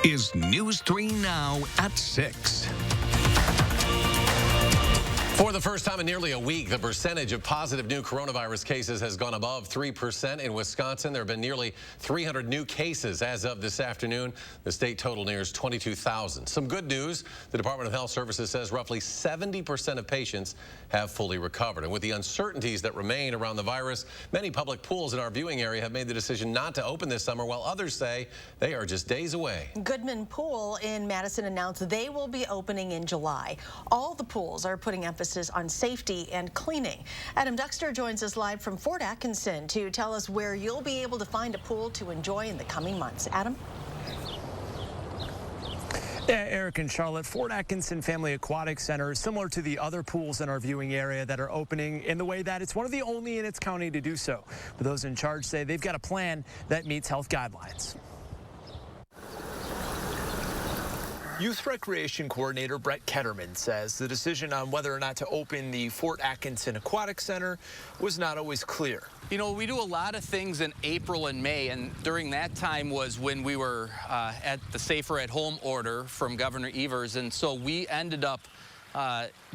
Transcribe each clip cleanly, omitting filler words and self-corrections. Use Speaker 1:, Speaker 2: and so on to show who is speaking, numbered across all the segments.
Speaker 1: is News 3 Now at 6.
Speaker 2: For the first time in nearly a week, the percentage of positive new coronavirus cases has gone above 3% in Wisconsin. There have been nearly 300 new cases as of this afternoon. The state total nears 22,000. Some good news. The Department of Health Services says roughly 70% of patients have fully recovered. And with the uncertainties that remain around the virus, many public pools in our viewing area have made the decision not to open this summer, while others say they are just days away.
Speaker 3: Goodman Pool in Madison announced they will be opening in July. All the pools are putting emphasis on safety and cleaning. Adam Duxter joins us live from Fort Atkinson to tell us where you'll be able to find a pool to enjoy in the coming months. Adam?
Speaker 4: Yeah, Eric and Charlotte, Fort Atkinson Family Aquatic Center is similar to the other pools in our viewing area that are opening in the way that it's one of the only in its county to do so. But those in charge say they've got a plan that meets health guidelines. Youth Recreation Coordinator Brett Ketterman says the decision on whether or not to open the Fort Atkinson Aquatic Center was not always clear.
Speaker 5: You know, we do a lot of things in April and May, and during that time was when we were at the Safer at Home order from Governor Evers, and so we ended up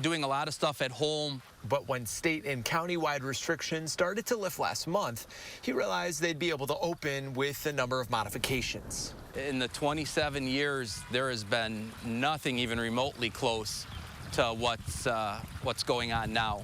Speaker 5: doing a lot of stuff at home.
Speaker 4: But when state and county-wide restrictions started to lift last month, he realized they'd be able to open with a number of modifications.
Speaker 5: In the 27 years, there has been nothing even remotely close to what's going on now.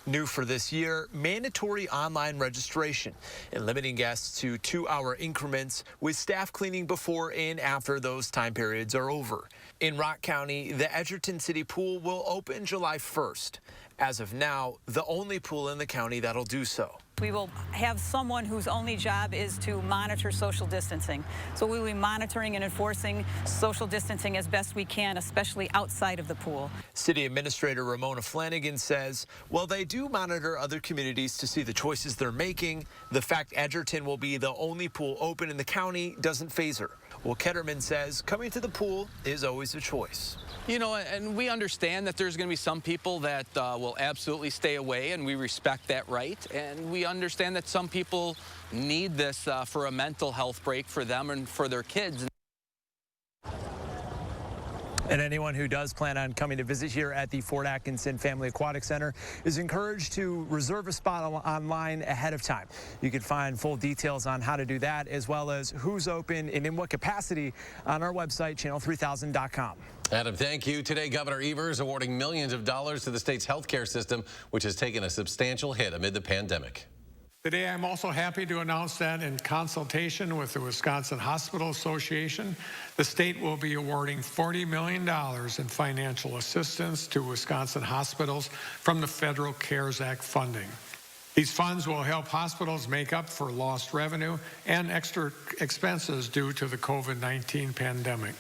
Speaker 4: New for this year, mandatory online registration and limiting guests to 2-hour increments with staff cleaning before and after those time periods are over. In Rock County, the Edgerton City Pool will open July 1st. As of now, the only pool in the county that'll do so.
Speaker 6: We will have someone whose only job is to monitor social distancing. So we will be monitoring and enforcing social distancing as best we can, especially outside of the pool.
Speaker 4: City Administrator Ramona Flanagan says, while they do monitor other communities to see the choices they're making, the fact Edgerton will be the only pool open in the county doesn't faze her. Well, Ketterman says coming to the pool is always a choice.
Speaker 5: You know, and we understand that there's going to be some people that will absolutely stay away, and we respect that right. And we understand that some people need this for a mental health break for them and for their kids.
Speaker 4: And anyone who does plan on coming to visit here at the Fort Atkinson Family Aquatic Center is encouraged to reserve a spot online ahead of time. You can find full details on how to do that, as well as who's open and in what capacity on our website, channel3000.com.
Speaker 2: Adam, thank you. Today, Governor Evers awarding millions of dollars to the state's healthcare system, which has taken a substantial hit amid the pandemic.
Speaker 7: Today, I'm also happy to announce that in consultation with the Wisconsin Hospital Association, the state will be awarding $40 million in financial assistance to Wisconsin hospitals from the Federal CARES Act funding. These funds will help hospitals make up for lost revenue and extra expenses due to the COVID-19 pandemic.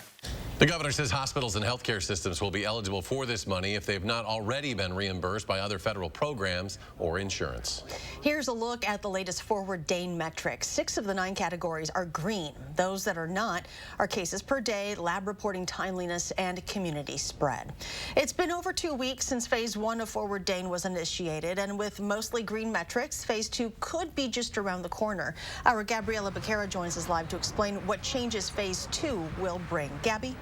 Speaker 2: The governor says hospitals and healthcare systems will be eligible for this money if they've not already been reimbursed by other federal programs or insurance.
Speaker 3: Here's a look at the latest Forward Dane metrics. 6 of the 9 categories are green. Those that are not are cases per day, lab reporting timeliness, and community spread. It's been over 2 weeks since Phase 1 of Forward Dane was initiated, and with mostly green metrics, Phase 2 could be just around the corner. Our Gabriela Becerra joins us live to explain what changes Phase 2 will bring. Gabby?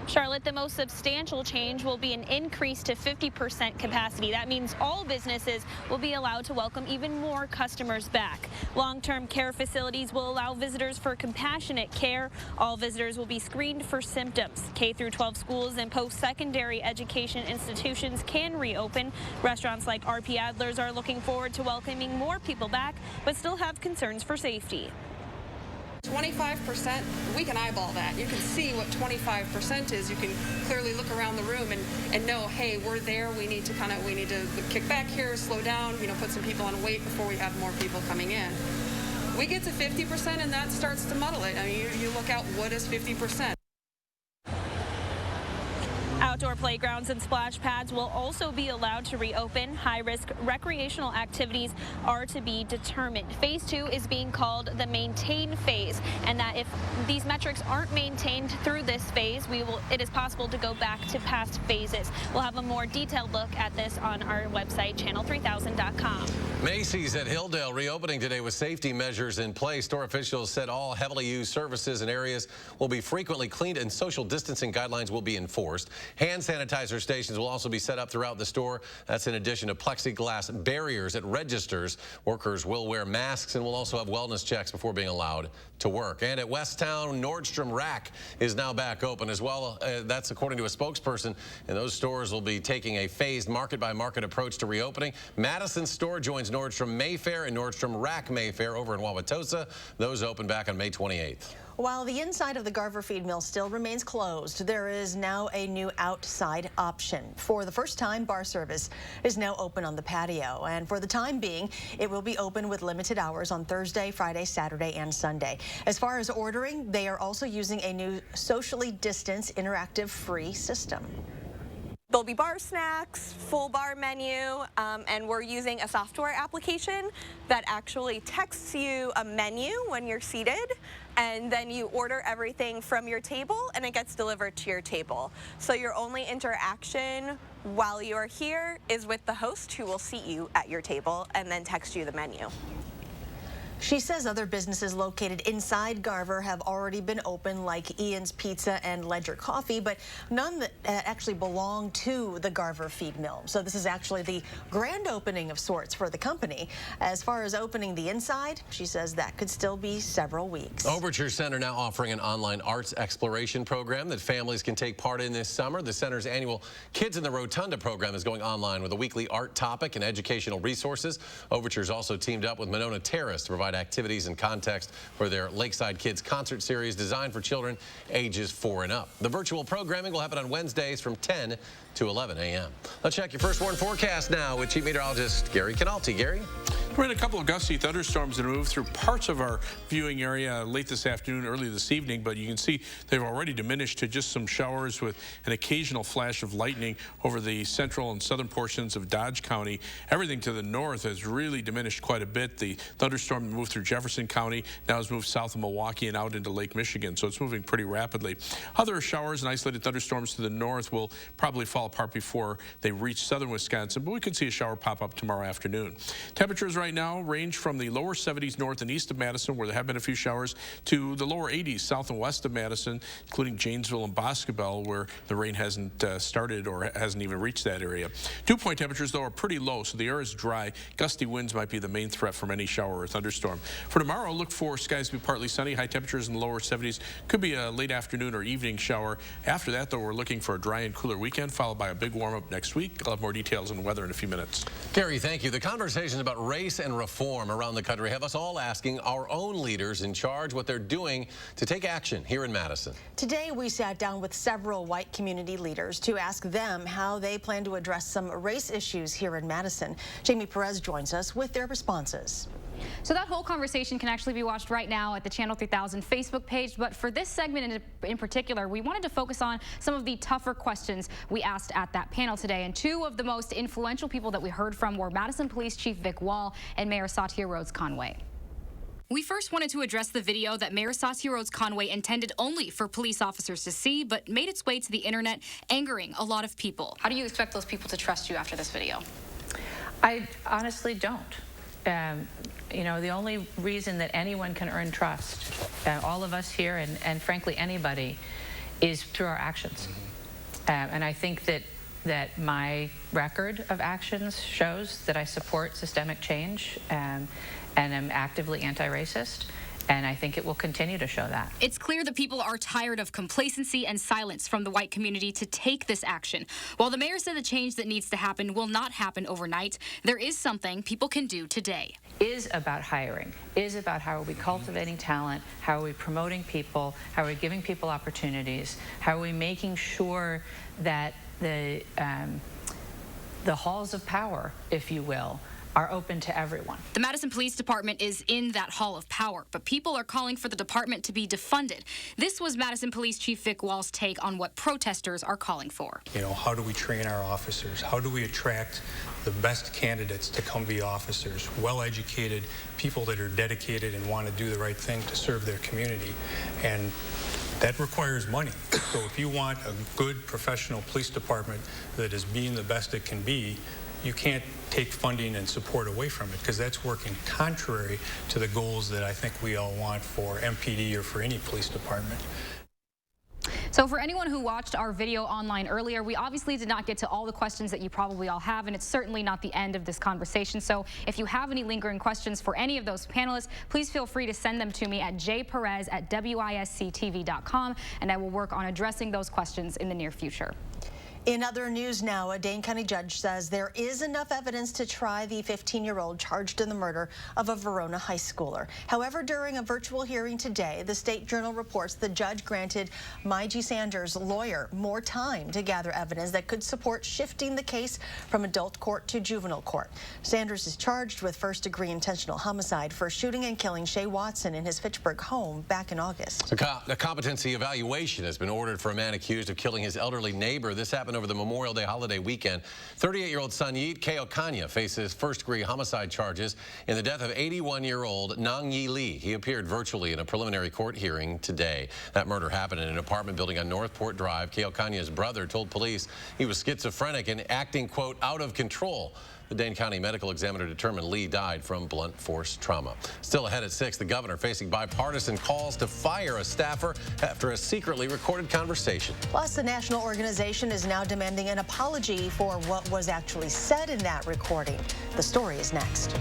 Speaker 8: Charlotte, the most substantial change will be an increase to 50% capacity. That means all businesses will be allowed to welcome even more customers back. Long-term care facilities will allow visitors for compassionate care. All visitors will be screened for symptoms. K-12 schools and post-secondary education institutions can reopen. Restaurants like RP Adler's are looking forward to welcoming more people back, but still have concerns for safety.
Speaker 9: 25%, we can eyeball that. You can see what 25% is. You can clearly look around the room and know, hey, we're there. We need to kick back here, slow down, put some people on wait before we have more people coming in. We get to 50% and that starts to muddle it. I mean, you look out, what is 50%?
Speaker 8: Outdoor playgrounds and splash pads will also be allowed to reopen. High-risk recreational activities are to be determined. Phase 2 is being called the maintain phase, and and that if these metrics aren't maintained through this phase, it is possible to go back to past phases. We'll have a more detailed look at this on our website, channel3000.com.
Speaker 2: Macy's at Hilldale reopening today with safety measures in place. Store officials said all heavily used surfaces and areas will be frequently cleaned and social distancing guidelines will be enforced. Hand sanitizer stations will also be set up throughout the store. That's in addition to plexiglass barriers at registers. Workers will wear masks and will also have wellness checks before being allowed to work. And at Westtown, Nordstrom Rack is now back open as well. That's according to a spokesperson. And those stores will be taking a phased market-by-market approach to reopening. Madison's store joins Nordstrom Mayfair and Nordstrom Rack Mayfair over in Wauwatosa. Those open back on May 28th.
Speaker 3: While the inside of the Garver feed mill still remains closed, there is now a new outside option. For the first time, bar service is now open on the patio, and for the time being, it will be open with limited hours on Thursday, Friday, Saturday, and Sunday. As far as ordering, they are also using a new socially distanced interactive free system.
Speaker 10: There'll be bar snacks, full bar menu, and we're using a software application that actually texts you a menu when you're seated, and then you order everything from your table and it gets delivered to your table. So your only interaction while you're here is with the host, who will seat you at your table and then text you the menu.
Speaker 3: She says other businesses located inside Garver have already been open, like Ian's Pizza and Ledger Coffee, but none that actually belong to the Garver feed mill. So this is actually the grand opening of sorts for the company. As far as opening the inside, she says that could still be several weeks.
Speaker 2: Overture Center now offering an online arts exploration program that families can take part in this summer. The center's annual Kids in the Rotunda program is going online with a weekly art topic and educational resources. Overture's also teamed up with Monona Terrace to provide activities and context for their Lakeside Kids concert series designed for children ages 4 and up. The virtual programming will happen on Wednesdays from 10 to 11 a.m. Let's check your first warn forecast now with Chief Meteorologist Gary Canalti. Gary?
Speaker 11: We had a couple of gusty thunderstorms that moved through parts of our viewing area late this afternoon, early this evening, but you can see they've already diminished to just some showers with an occasional flash of lightning over the central and southern portions of Dodge County. Everything to the north has really diminished quite a bit. The thunderstorm moved through Jefferson County, now has moved south of Milwaukee and out into Lake Michigan, so it's moving pretty rapidly. Other showers and isolated thunderstorms to the north will probably fall apart before they reach southern Wisconsin, but we could see a shower pop up tomorrow afternoon. Temperatures right now range from the lower 70s north and east of Madison, where there have been a few showers, to the lower 80s south and west of Madison, including Janesville and Boscobel, where the rain hasn't started or hasn't even reached that area. Dew point temperatures, though, are pretty low, so the air is dry. Gusty winds might be the main threat from any shower or thunderstorm. For tomorrow, look for skies to be partly sunny. High temperatures in the lower 70s. Could be a late afternoon or evening shower. After that, though, we're looking for a dry and cooler weekend, followed by a big warm-up next week. I'll have more details on the weather in a few minutes.
Speaker 2: Gary, thank you. The conversations about race and reform around the country have us all asking our own leaders in charge what they're doing to take action here in Madison.
Speaker 3: Today, we sat down with several white community leaders to ask them how they plan to address some race issues here in Madison. Jamie Perez joins us with their responses.
Speaker 12: So that whole conversation can actually be watched right now at the Channel 3000 Facebook page. But for this segment in particular, we wanted to focus on some of the tougher questions we asked at that panel today. And two of the most influential people that we heard from were Madison Police Chief Vic Wall and Mayor Satya Rhodes Conway. We first wanted to address the video that Mayor Satya Rhodes Conway intended only for police officers to see, but made its way to the internet, angering a lot of people. How do you expect those people to trust you after this video?
Speaker 13: I honestly don't. You know, the only reason that anyone can earn trust, all of us here and frankly anybody, is through our actions. And I think that my record of actions shows that I support systemic change and am actively anti-racist. And I think it will continue to show that.
Speaker 12: It's clear that people are tired of complacency and silence from the white community to take this action. While the mayor said the change that needs to happen will not happen overnight, there is something people can do today.
Speaker 13: Is about hiring, is about how are we cultivating talent, how are we promoting people, how are we giving people opportunities, how are we making sure that the halls of power, if you will, are open to everyone.
Speaker 12: The Madison Police Department is in that hall of power, but people are calling for the department to be defunded. This was Madison Police Chief Vic Wall's take on what protesters are calling for.
Speaker 14: You know, how do we train our officers? How do we attract the best candidates to come be officers, well-educated people that are dedicated and want to do the right thing to serve their community? And that requires money. So if you want a good professional police department that is being the best it can be, you can't take funding and support away from it, because that's working contrary to the goals that I think we all want for MPD or for any police department.
Speaker 12: So for anyone who watched our video online earlier, we obviously did not get to all the questions that you probably all have, and it's certainly not the end of this conversation. So if you have any lingering questions for any of those panelists, please feel free to send them to me at jperez@wisctv.com, and I will work on addressing those questions in the near future.
Speaker 3: In other news now, a Dane County judge says there is enough evidence to try the 15-year-old charged in the murder of a Verona high schooler. However, during a virtual hearing today, the State Journal reports the judge granted Mygie Sanders' lawyer more time to gather evidence that could support shifting the case from adult court to juvenile court. Sanders is charged with first-degree intentional homicide for shooting and killing Shay Watson in his Fitchburg home back in August.
Speaker 2: A competency evaluation has been ordered for a man accused of killing his elderly neighbor. This happened over the Memorial Day holiday weekend. 38-year-old Sanyit Keokanya faces first-degree homicide charges in the death of 81-year-old Nang Yi Lee. He appeared virtually in a preliminary court hearing today. That murder happened in an apartment building on Northport Drive. Keokanya's brother told police he was schizophrenic and acting, quote, out of control. The Dane County medical examiner determined Lee died from blunt force trauma. Still ahead at 6, the governor facing bipartisan calls to fire a staffer after a secretly recorded conversation.
Speaker 3: Plus, the national organization is now demanding an apology for what was actually said in that recording. The story is next.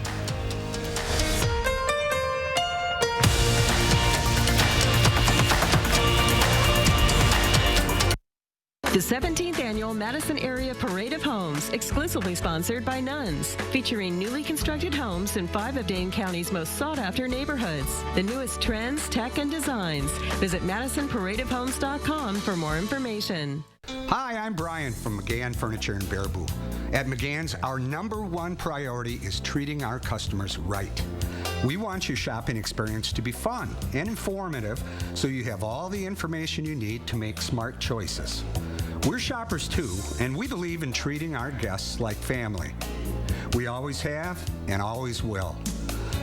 Speaker 15: The 17th Annual Madison Area Parade of Homes, exclusively sponsored by Nuns, featuring newly constructed homes in 5 of Dane County's most sought-after neighborhoods. The newest trends, tech, and designs. Visit MadisonParadeOfHomes.com for more information.
Speaker 16: Hi, I'm Brian from McGann Furniture in Baraboo. At McGann's, our #1 priority is treating our customers right. We want your shopping experience to be fun and informative, so you have all the information you need to make smart choices. We're shoppers too, and we believe in treating our guests like family. We always have and always will.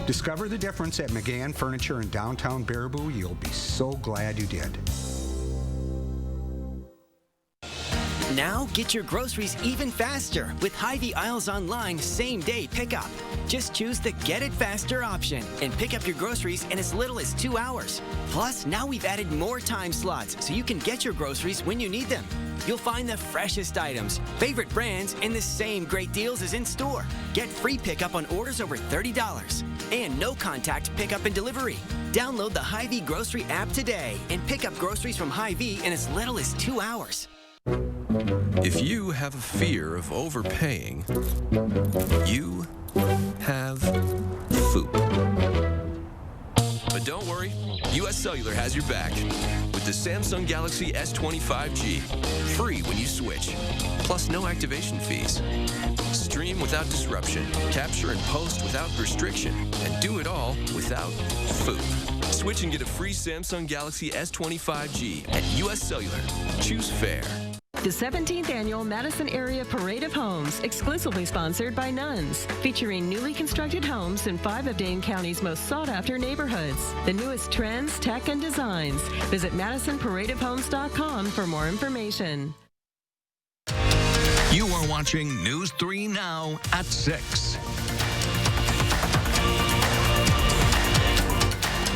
Speaker 16: Discover the difference at McGann Furniture in downtown Baraboo. You'll be so glad you did.
Speaker 17: Now get your groceries even faster with Hy-Vee Aisles Online same-day pickup. Just choose the Get It Faster option and pick up your groceries in as little as 2 hours. Plus, now we've added more time slots so you can get your groceries when you need them. You'll find the freshest items, favorite brands, and the same great deals as in-store. Get free pickup on orders over $30 and no contact pickup and delivery. Download the Hy-Vee Grocery app today and pick up groceries from Hy-Vee in as little as 2 hours.
Speaker 18: If you have a fear of overpaying, you have FOOP. But don't worry, US Cellular has your back with the Samsung Galaxy S25G. Free when you switch, plus no activation fees. Stream without disruption, capture and post without restriction, and do it all without FOOP. Switch and get a free Samsung Galaxy S25G at US Cellular. Choose fair.
Speaker 15: The 17th Annual Madison Area Parade of Homes, exclusively sponsored by Nuns, featuring newly constructed homes in 5 of Dane County's most sought-after neighborhoods. The newest trends, tech, and designs. Visit MadisonParadeOfHomes.com for more information.
Speaker 1: You are watching News 3 Now at 6.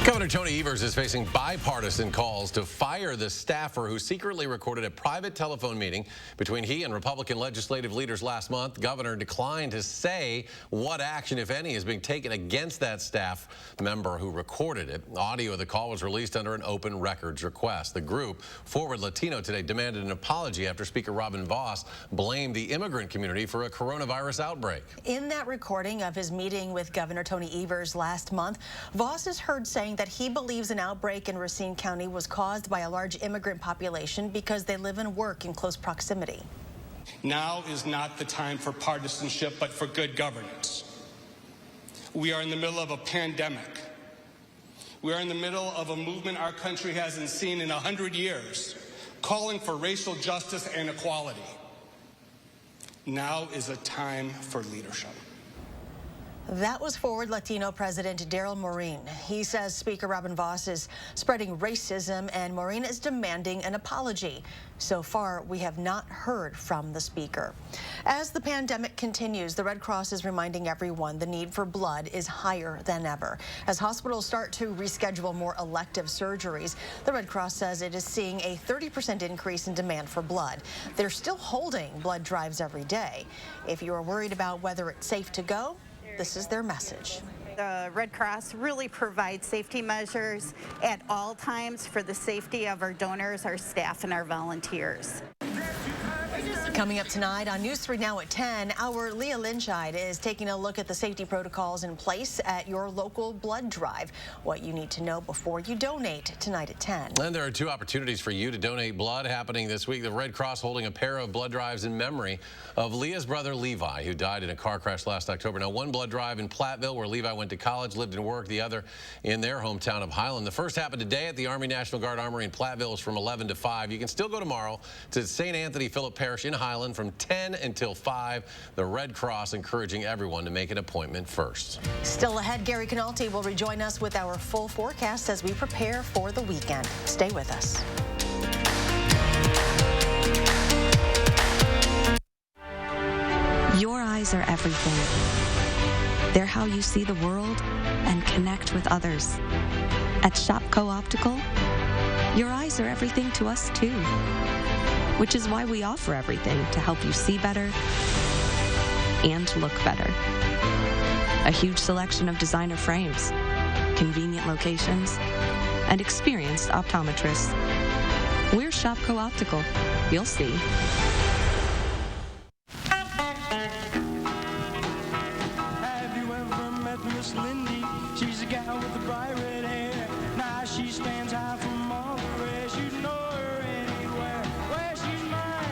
Speaker 2: Governor Tony Evers is facing bipartisan calls to fire the staffer who secretly recorded a private telephone meeting between he and Republican legislative leaders last month. The governor declined to say what action, if any, is being taken against that staff member who recorded it. Audio of the call was released under an open records request. The group, Forward Latino, today demanded an apology after Speaker Robin Vos blamed the immigrant community for a coronavirus outbreak.
Speaker 3: In that recording of his meeting with Governor Tony Evers last month, Vos is heard saying that he believes an outbreak in Racine County was caused by a large immigrant population because they live and work in close proximity.
Speaker 19: Now is not the time for partisanship, but for good governance. We are in the middle of a pandemic. We are in the middle of a movement our country hasn't seen in 100 years, calling for racial justice and equality. Now is a time for leadership.
Speaker 3: That was Forward Latino President Daryl Maureen. He says Speaker Robin Vos is spreading racism and Maureen is demanding an apology. So far, we have not heard from the Speaker. As the pandemic continues, the Red Cross is reminding everyone the need for blood is higher than ever. As hospitals start to reschedule more elective surgeries, the Red Cross says it is seeing a 30% increase in demand for blood. They're still holding blood drives every day. If you are worried about whether it's safe to go, this is their message.
Speaker 20: The Red Cross really provides safety measures at all times for the safety of our donors, our staff, and our volunteers.
Speaker 3: Coming up tonight on News 3 Now at 10, our Leah Linscheid is taking a look at the safety protocols in place at your local blood drive. What you need to know before you donate tonight at 10.
Speaker 2: And there are 2 opportunities for you to donate blood happening this week. The Red Cross holding a pair of blood drives in memory of Leah's brother Levi, who died in a car crash last October. Now, one blood drive in Platteville, where Levi went to college, lived and worked, the other in their hometown of Highland. The first happened today at the Army National Guard Armory in Platteville. It's from 11 to 5. You can still go tomorrow to St. Anthony Phillip Parish in Highland from 10 until 5. The Red Cross encouraging everyone to make an appointment first.
Speaker 3: Still ahead, Gary Canalti will rejoin us with our full forecast as we prepare for the weekend. Stay with us.
Speaker 21: Your eyes are everything. They're how you see the world and connect with others. At Shopco Optical, your eyes are everything to us too. Which is why we offer everything to help you see better and look better. A huge selection of designer frames, convenient locations, and experienced optometrists. We're Shopco Optical. You'll see.
Speaker 22: Have you ever met Miss Lindy? She's a gal with the bright red hair. Now she stands high from all the rest. You know her anywhere. Where she's mine.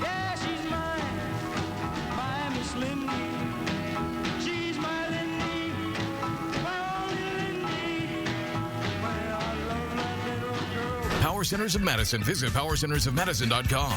Speaker 22: Yeah, she's mine. My Miss Lindy. She's my Lindy. My only Lindy. Well, I love that little girl.
Speaker 23: Power Centers of Madison. Visit powercentersofmadison.com.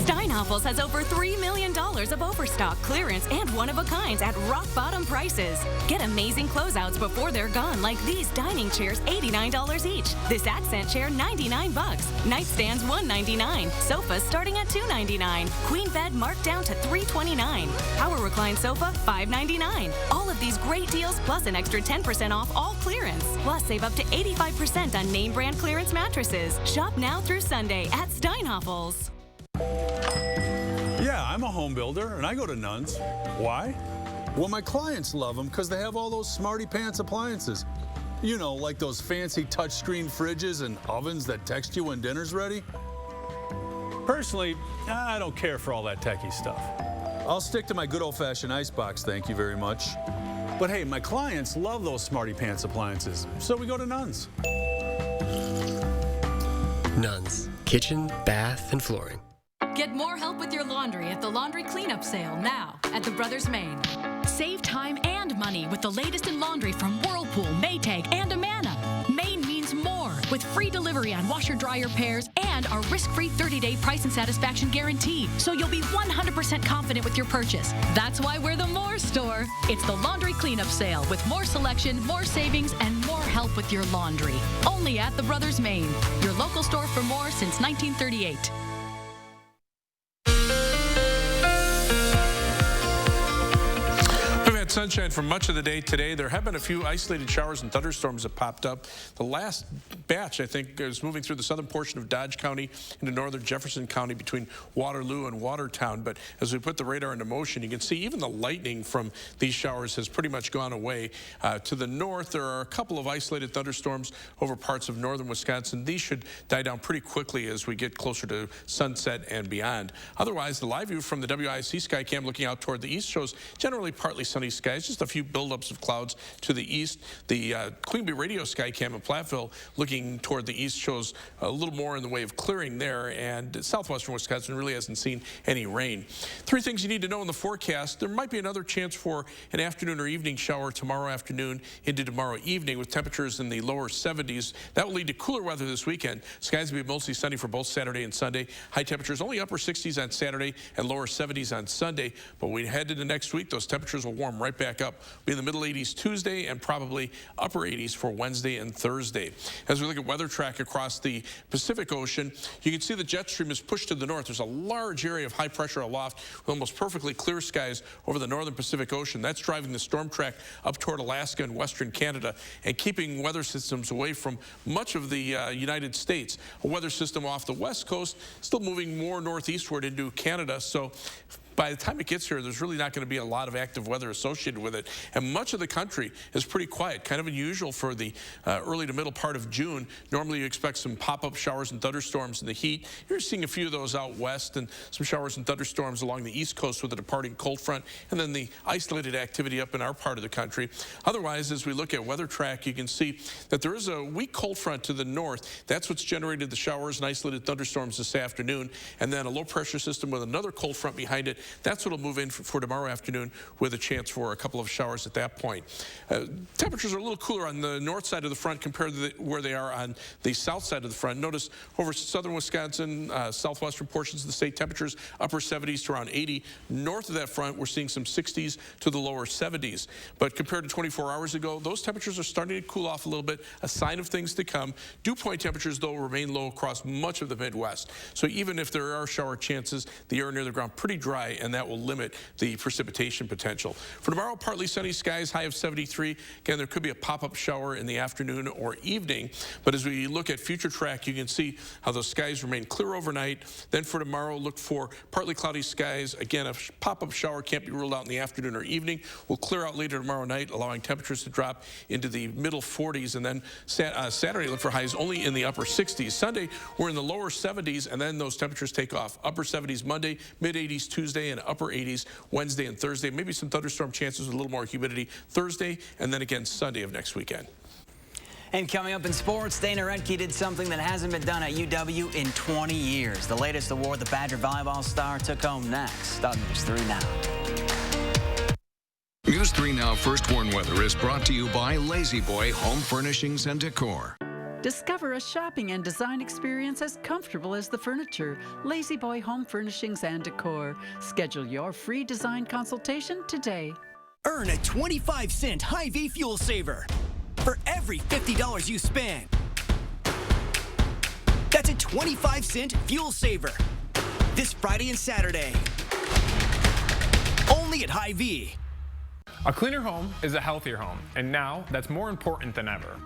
Speaker 24: Steinhoffels has over $3 million of overstock, clearance, and one-of-a-kinds at rock-bottom prices. Get amazing closeouts before they're gone, like these dining chairs, $89 each. This accent chair, $99. Nightstands, $199. Sofas starting at $299. Queen bed marked down to $329. Power recline sofa, $599. All of these great deals, plus an extra 10% off all clearance. Plus, save up to 85% on name brand clearance mattresses. Shop now through Sunday at Steinhoffels.
Speaker 25: Yeah, I'm a home builder, and I go to Nuns. Why? Well, my clients love them because they have all those smarty pants appliances. You know, like those fancy touchscreen fridges and ovens that text you when dinner's ready. Personally, I don't care for all that techie stuff. I'll stick to my good old-fashioned icebox, thank you very much. But hey, my clients love those smarty pants appliances, so we go to Nuns.
Speaker 26: Nuns, kitchen, bath, and flooring.
Speaker 27: Get more help with your laundry at the laundry cleanup sale now at the Brothers Maine. Save time and money with the latest in laundry from Whirlpool, Maytag, and Amana. Maine means more with free delivery on washer dryer pairs and our risk-free 30-day price and satisfaction guarantee, so you'll be 100% confident with your purchase. That's why we're the More Store. It's the laundry cleanup sale with more selection, more savings, and more help with your laundry. Only at the Brothers Maine, your local store for more since 1938.
Speaker 11: Sunshine for much of the day today. There have been a few isolated showers and thunderstorms that popped up. The last batch, I think, is moving through the southern portion of Dodge County into northern Jefferson County between Waterloo and Watertown. But as we put the radar into motion, you can see even the lightning from these showers has pretty much gone away. To the north, there are a couple of isolated thunderstorms over parts of northern Wisconsin. These should die down pretty quickly as we get closer to sunset and beyond. Otherwise, the live view from the WIC Skycam looking out toward the east shows generally partly sunny skies skies. Just a few buildups of clouds to the east. The Queen Bee radio sky cam in Platteville looking toward the east shows a little more in the way of clearing there, and southwestern Wisconsin really hasn't seen any rain. Three things you need to know in the forecast. There might be another chance for an afternoon or evening shower tomorrow afternoon into tomorrow evening with temperatures in the lower 70s. That will lead to cooler weather this weekend. Skies will be mostly sunny for both Saturday and Sunday. High temperatures only upper 60s on Saturday and lower 70s on Sunday. But when we head into next week, those temperatures will warm right back up. Be in the middle 80s Tuesday and probably upper 80s for Wednesday and Thursday. As we look at weather track across the Pacific Ocean, you can see the jet stream is pushed to the north. There's a large area of high pressure aloft with almost perfectly clear skies over the northern Pacific Ocean. That's driving the storm track up toward Alaska and western Canada and keeping weather systems away from much of the United States. A weather system off the west coast still moving more northeastward into Canada. So by the time it gets here, there's really not going to be a lot of active weather associated with it. And much of the country is pretty quiet, kind of unusual for the early to middle part of June. Normally you expect some pop-up showers and thunderstorms in the heat. You're seeing a few of those out west and some showers and thunderstorms along the east coast with the departing cold front, and then the isolated activity up in our part of the country. Otherwise, as we look at weather track, you can see that there is a weak cold front to the north. That's what's generated the showers and isolated thunderstorms this afternoon. And then a low pressure system with another cold front behind it. That's what will move in for tomorrow afternoon with a chance for a couple of showers at that point. Temperatures are a little cooler on the north side of the front compared to where they are on the south side of the front. Notice over southern Wisconsin, southwestern portions of the state, temperatures upper 70s to around 80. North of that front, we're seeing some 60s to the lower 70s. But compared to 24 hours ago, those temperatures are starting to cool off a little bit, a sign of things to come. Dew point temperatures, though, remain low across much of the Midwest. So even if there are shower chances, the air near the ground pretty dry, and that will limit the precipitation potential. For tomorrow, partly sunny skies, high of 73. Again, there could be a pop-up shower in the afternoon or evening. But as we look at future track, you can see how those skies remain clear overnight. Then for tomorrow, look for partly cloudy skies. Again, a pop-up shower can't be ruled out in the afternoon or evening. We'll clear out later tomorrow night, allowing temperatures to drop into the middle 40s. And then Saturday, look for highs only in the upper 60s. Sunday, we're in the lower 70s, and then those temperatures take off. Upper 70s Monday, mid-80s Tuesday, and upper 80s Wednesday and Thursday. Maybe some thunderstorm chances with a little more humidity Thursday, and then again Sunday of next weekend.
Speaker 4: And coming up in sports, Dana Rettke did something that hasn't been done at UW in 20 years. The latest award the Badger volleyball star took home next on News 3 Now.
Speaker 23: News 3 Now First Warn Weather is brought to you by Lazy Boy Home Furnishings and Decor.
Speaker 5: Discover a shopping and design experience as comfortable as the furniture. Lazy Boy Home Furnishings and Decor. Schedule your free design consultation today.
Speaker 17: Earn a 25-cent Hy-Vee fuel saver for every $50 you spend. That's a 25-cent fuel saver this Friday and Saturday. Only at Hy-Vee.
Speaker 6: A cleaner home is a healthier home, and now that's more important than ever.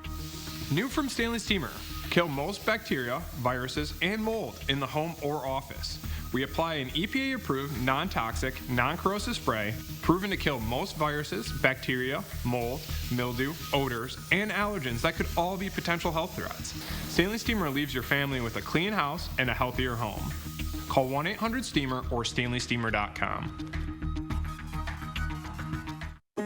Speaker 6: New from Stanley Steamer, kill most bacteria, viruses, and mold in the home or office. We apply an EPA-approved, non-toxic, non-corrosive spray proven to kill most viruses, bacteria, mold, mildew, odors, and allergens that could all be potential health threats. Stanley Steamer leaves your family with a clean house and a healthier home. Call 1-800-STEAMER or StanleySteamer.com.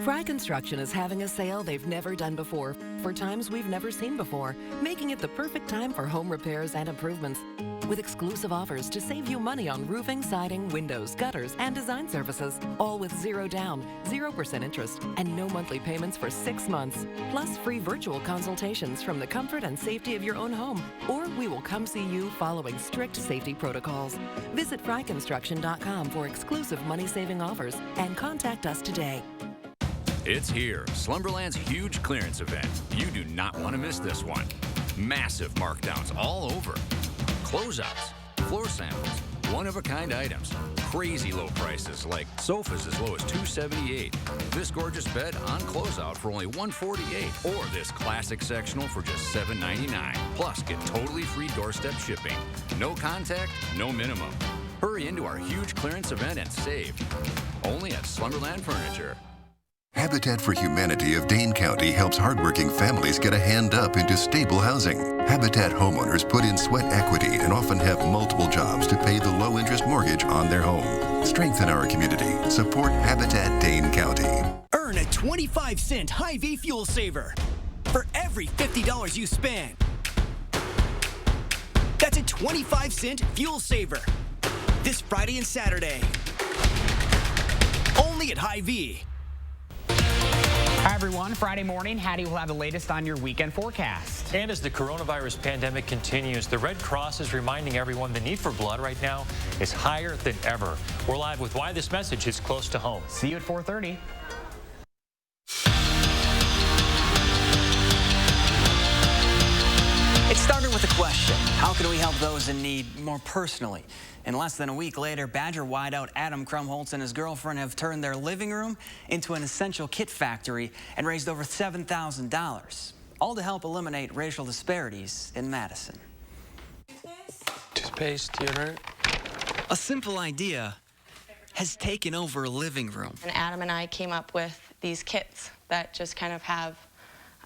Speaker 7: Fry Construction is having a sale they've never done before for times we've never seen before, making it the perfect time for home repairs and improvements. With exclusive offers to save you money on roofing, siding, windows, gutters, and design services, all with 0 down, 0% interest, and no monthly payments for 6 months. Plus free virtual consultations from the comfort and safety of your own home, or we will come see you following strict safety protocols. Visit fryconstruction.com for exclusive money-saving offers and contact us today.
Speaker 8: It's here, Slumberland's huge clearance event. You do not want to miss this one. Massive markdowns all over. Closeouts, floor samples, one-of-a-kind items, crazy low prices like sofas as low as $278, this gorgeous bed on closeout for only $148, or this classic sectional for just $799. Plus, get totally free doorstep shipping. No contact, no minimum. Hurry into our huge clearance event and save. Only at Slumberland Furniture.
Speaker 9: Habitat for Humanity of Dane County helps hardworking families get a hand up into stable housing. Habitat homeowners put in sweat equity and often have multiple jobs to pay the low-interest mortgage on their home. Strengthen our community. Support Habitat Dane County.
Speaker 17: Earn Earn a 25-cent Hy-Vee fuel saver for every $50 you spend. That's a 25-cent fuel saver this Friday and Saturday. Only at Hy-Vee.
Speaker 10: Hi, everyone. Friday morning, Hattie will have the latest on your weekend forecast.
Speaker 12: And as the coronavirus pandemic continues, the Red Cross is reminding everyone the need for blood right now is higher than ever. We're live with why this message is close to home.
Speaker 10: See you at 4:30.
Speaker 4: It started with a question. How can we help those in need more personally? And less than a week later, Badger wideout Adam Krumholtz and his girlfriend have turned their living room into an essential kit factory and raised over $7,000, all to help eliminate racial disparities in Madison.
Speaker 13: Toothpaste, deodorant.
Speaker 17: A simple idea has taken over a living room.
Speaker 14: And Adam and I came up with these kits that just kind of have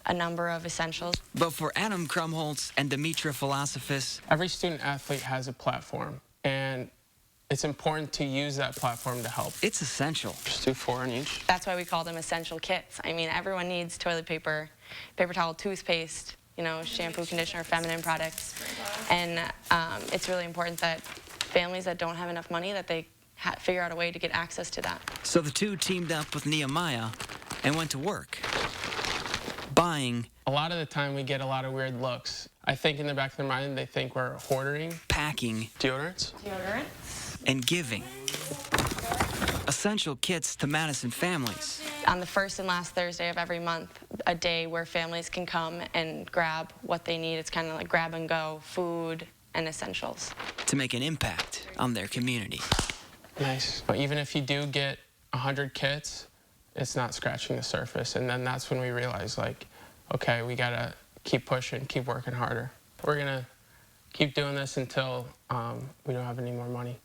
Speaker 14: a number of essentials.
Speaker 17: But for Adam Krumholtz and Demetra Philosophis,
Speaker 13: every student athlete has a platform, and it's important to use that platform to help.
Speaker 17: It's essential.
Speaker 13: Just do 4 on each.
Speaker 14: That's why we call them essential kits. I mean, everyone needs toilet paper, paper towel, toothpaste, you know, shampoo, conditioner, feminine products. And it's really important that families that don't have enough money, that they figure out a way to get access to that.
Speaker 17: So the two teamed up with Nehemiah and went to work. Buying.
Speaker 13: A lot of the time we get a lot of weird looks. I think in the back of their mind they think we're hoarding.
Speaker 17: Packing.
Speaker 13: Deodorants.
Speaker 17: And giving. Essential kits to Madison families.
Speaker 14: On the first and last Thursday of every month, a day where families can come and grab what they need. It's kind of like grab and go, food and essentials.
Speaker 17: To make an impact on their community.
Speaker 13: Nice. But even if you do get 100 kits, it's not scratching the surface. And then that's when we realize, like, okay, we gotta keep pushing, keep working harder. We're gonna keep doing this until we don't have any more money.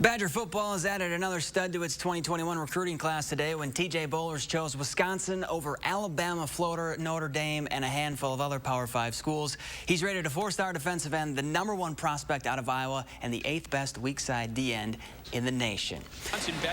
Speaker 4: Badger football has added another stud to its 2021 recruiting class today when TJ Bollers chose Wisconsin over Alabama, Florida, Notre Dame, and a handful of other Power 5 schools. He's rated a 4-star defensive end, the #1 prospect out of Iowa, and the 8th best weak side D-end in the nation.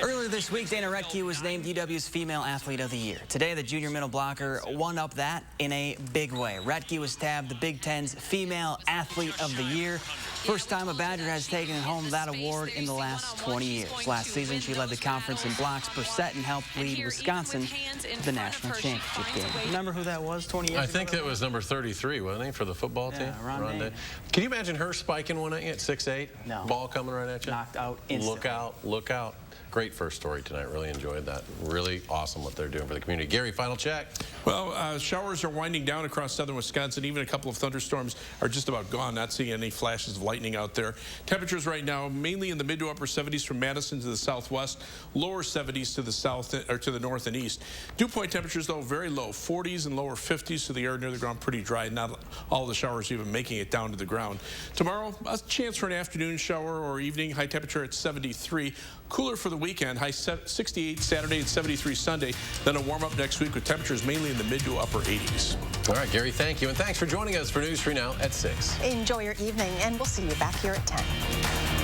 Speaker 4: Earlier this week, Dana Retke was named UW's Female Athlete of the Year. Today, the junior middle blocker one-upped that in a big way. Retke was tabbed the Big Ten's Female Athlete of the Year. First time a Badger has taken home that award in the last 20 years. Last season, she led the conference in blocks per set and helped lead Wisconsin to the national championship game. Remember who that was 20 years ago?
Speaker 2: I think that was number 33, wasn't he, for the football team?
Speaker 4: Rondé.
Speaker 2: Can you imagine her spiking one at you at 6'8"?
Speaker 4: No.
Speaker 2: Ball coming right at you?
Speaker 4: Knocked out instantly.
Speaker 2: Look out, look out. Great first story tonight. Really enjoyed that. Really awesome what they're doing for the community. Gary, final check.
Speaker 11: Well, showers are winding down across southern Wisconsin. Even a couple of thunderstorms are just about gone. Not seeing any flashes of lightning out there. Temperatures right now mainly in the mid to upper 70s from Madison to the southwest, lower 70s to the south or to the north and east. Dew point temperatures though very low, 40s and lower 50s, so the air near the ground pretty dry. Not all the showers even making it down to the ground. Tomorrow, a chance for an afternoon shower or evening. High temperature at 73. Cooler for the weekend, high 68 Saturday and 73 Sunday. Then a warm up next week with temperatures mainly in the mid to upper 80s.
Speaker 2: All right, Gary, thank you. And thanks for joining us for News 3 Now at 6.
Speaker 3: Enjoy your evening, and we'll see you back here at 10.